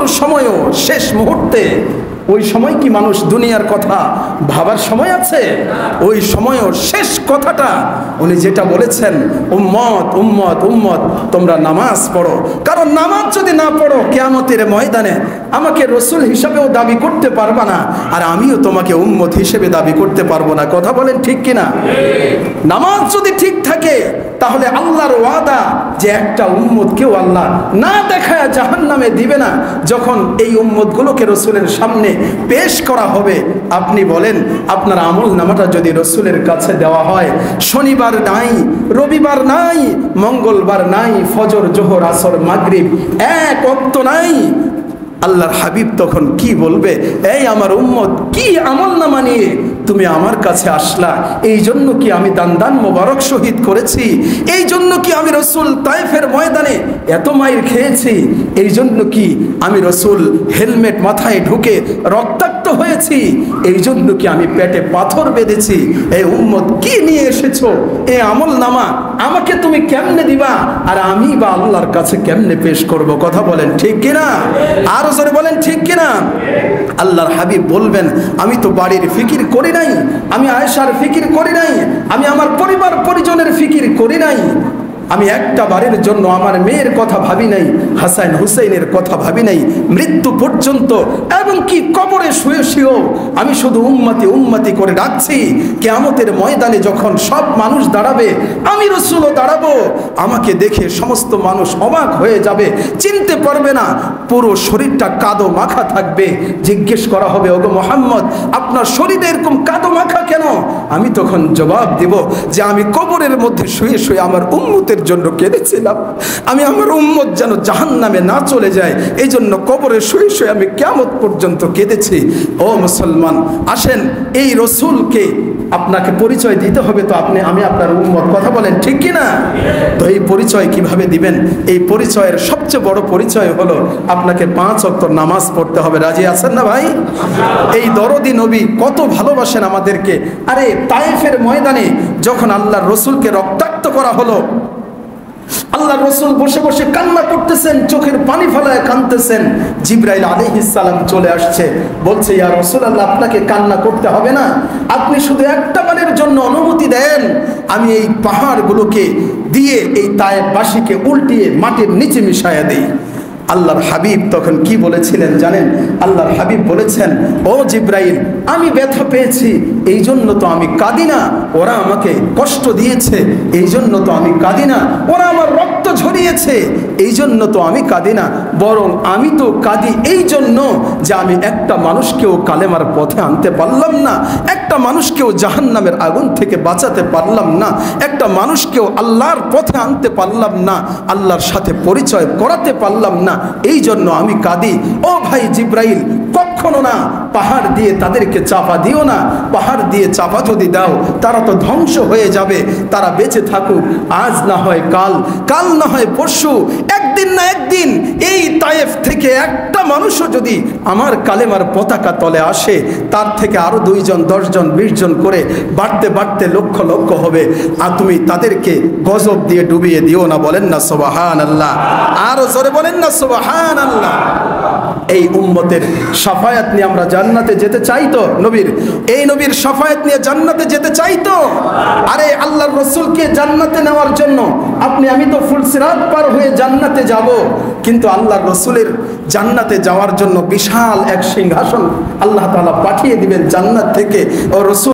মৃত্যুর সময়ও শেষ মুহূর্তে ওই সময় কি মানুষ দুনিয়ার কথা ভাবার সময় আছে? ওই সময়ও শেষ কথাটা উনি যেটা বলেছেন, উম্মত উম্মত উম্মত তোমরা নামাজ পড়ো। কারণ নামাজ যদি না পড়ো কিয়ামতের ময়দানে আমাকে রসুল হিসাবেও দাবি করতে পারবা না, আর আমিও তোমাকে উম্মত হিসেবে দাবি করতে পারবো না। কথা বলেন ঠিক কিনা? নামাজ যদি ঠিক থাকে তাহলে আল্লাহর ওয়াদা যে একটা উম্মতকেও আল্লাহ না দেখায় জাহান্নামে দিবে না। যখন এই উম্মতগুলোকে রসুলের সামনে পেশ করা হবে, আপনি বলেন আপনার আমল নামাটা যদি রসুলের কাছে দেওয়া হয়, শনিবার নাই, রবিবার নাই, মঙ্গলবার নাই, ফজর জোহর আসর মাগরিব এক ওয়াক্ত নাই, আল্লাহর হাবিব তখন কি বলবে? এই আমার উম্মত, কি আমল নামা নিয়ে তুমি আমার কাছে আসলা? এই জন্য কি আমি দান দান মোবারক শহীদ করেছি? এই জন্য কি আমি রসুল তায়েফের ময়দানে এত মাইর খেয়েছি? এই জন্য কি আমি রসুল হেলমেট মাথায় ঢুকে রক্তাক্ত হয়েছি? এই জন্য কি আমি পেটে পাথর বেঁধেছি? এই উম্মত কি নিয়ে এসেছো? এই আমল নামা আমাকে তুমি কেমনে দিবা, আর আমি বা আল্লাহর কাছে কেমনে পেশ করব? কথা বলেন ঠিক কিনা? আর জোরে বলেন ঠিক কিনা? আল্লাহর হাবিব বলবেন, আমি তো বাড়ির ফিকির করি নাই, আমি আয়েশার ফিকির করি নাই, আমি আমার পরিবার পরিজনের ফিকির করি নাই, আমি একটা বারের জন্য আমার মেয়ের কথা ভাবি নাই, হাসান হুসাইনের কথা ভাবি নাই, মৃত্যু পর্যন্ত এবং কি কবরে শুয়ে শুয়েও আমি শুধু উম্মতি উম্মতি করে ডাকছি। কিয়ামতের ময়দানে যখন সব মানুষ দাঁড়াবে, আমি রসুলও দাঁড়াবো, আমাকে দেখে সমস্ত মানুষ অবাক হয়ে যাবে, চিনতে পারবে না, পুরো শরীরটা কাদো মাখা থাকবে। জিজ্ঞেস করা হবে, ওগো মুহাম্মদ আপনার শরীরে এরকম কাদো মাখা কেন? আমি তখন জবাব দিব যে আমি কবরের মধ্যে শুয়ে শুয়ে আমার উম্মতের জন্য কেঁদেছিলাম, আমি আমার উম্মত যেন জাহান্নামে না চলে যায়, এই জন্য কবরে শুয়ে শুয়ে আমি কিয়ামত পর্যন্ত কেঁদেছি। ও মুসলমান, আসেন এই রসুলকে আপনাকে পরিচয় দিতে হবে, তো আমি আপনার উম্মত। কথা বলেন ঠিক কিনা? তো এই পরিচয় কিভাবে দিবেন? এই পরিচয়ের সবচেয়ে বড় পরিচয় হলো আপনাকে 5 ওয়াক্ত নামাজ পড়তে হবে। রাজি আছেন না ভাই? এই দরদি নবী কত ভালোবাসেন আমাদেরকে। আরে তায়েফের ময়দানে যখন আল্লাহর রসুলকে রক্তাক্ত করা হলো, আল্লাহ রসুল বসে বসে কান্না করতেছেন, চোখের পানি ফেলায় কাঁদতেছেন। জিবরাইল আলাইহিস সালাম চলে আসছে, বলছে ইয়া রাসূলুল্লাহ আপনাকে কান্না করতে হবে না, আপনি শুধু একটা বারের জন্য অনুমতি দেন, আমি এই পাহাড়গুলোকে দিয়ে এই তায়েফবাসীকে উল্টিয়ে মাটির নিচে মিশায়া দেই। আল্লাহর হাবিব তখন কি বলেছিলেন জানেন? আল্লাহর হাবিব বলেছেন, ও জিবরাইল আমি ব্যথা পেয়েছি, এই জন্য তো আমি কাঁদি না, ওরা আমাকে কষ্ট দিয়েছে এই জন্য তো আমি কাঁদি না, ওরা আমার রক্ত ঝরিয়েছে এই জন্য তো আমি কাঁদি না, বরং আমি তো কাঁদি এই জন্য যে আমি একটা মানুষকেও কালেমার পথে আনতে পারলাম না, একটা মানুষকেও জাহান্নামের আগুন থেকে বাঁচাতে পারলাম না, একটা মানুষকেও আল্লাহর পথে আনতে পারলাম না, আল্লাহর সাথে পরিচয় করাতে পারলাম না, এই জন্য আমি কাঁদি। ও ভাই জিবরাইল, কখনো না পাহাড় দিয়ে তাদেরকে চাপা দিও না, পাহাড় দিয়ে চাপা যদি দাও তারা তো ধ্বংস হয়ে যাবে, তারা বেঁচে থাকুক আজ না হয় কাল, কাল না হয় পরশু, একদিন না একদিন এই তায়েফ থেকে একটা মানুষও যদি আমার কালেমার পতাকা তলে আসে, তার থেকে আরো 2 জন 10 জন 20 জন করে বাড়তে বাড়তে লক্ষ লক্ষ হবে, আর তুমি তাদেরকে গজব দিয়ে ডুবিয়ে দিও না। বলেন না সুবহানাল্লাহ? আরো জোরে বলেন না সুবহানাল্লাহ? এই উম্মতের শাফায়াত নিয়ে আমরা জান্নাতে যেতে চাই তো? নবীর এই নবীর শাফায়াত নিয়ে জান্নাতে যেতে চাই তো? আরে আল্লাহর রাসূলকে জান্নাতে নেওয়ার জন্য আমি তো ফুলসিরাত পার হয়ে জান্নাতে যাব, কিন্তু আল্লাহর রাসূলের জান্নাতে যাওয়ার জন্য বিশাল এক সিংহাসন আল্লাহ তাআলা পাঠিয়ে দিবেন জান্নাত থেকে। ও রাসূল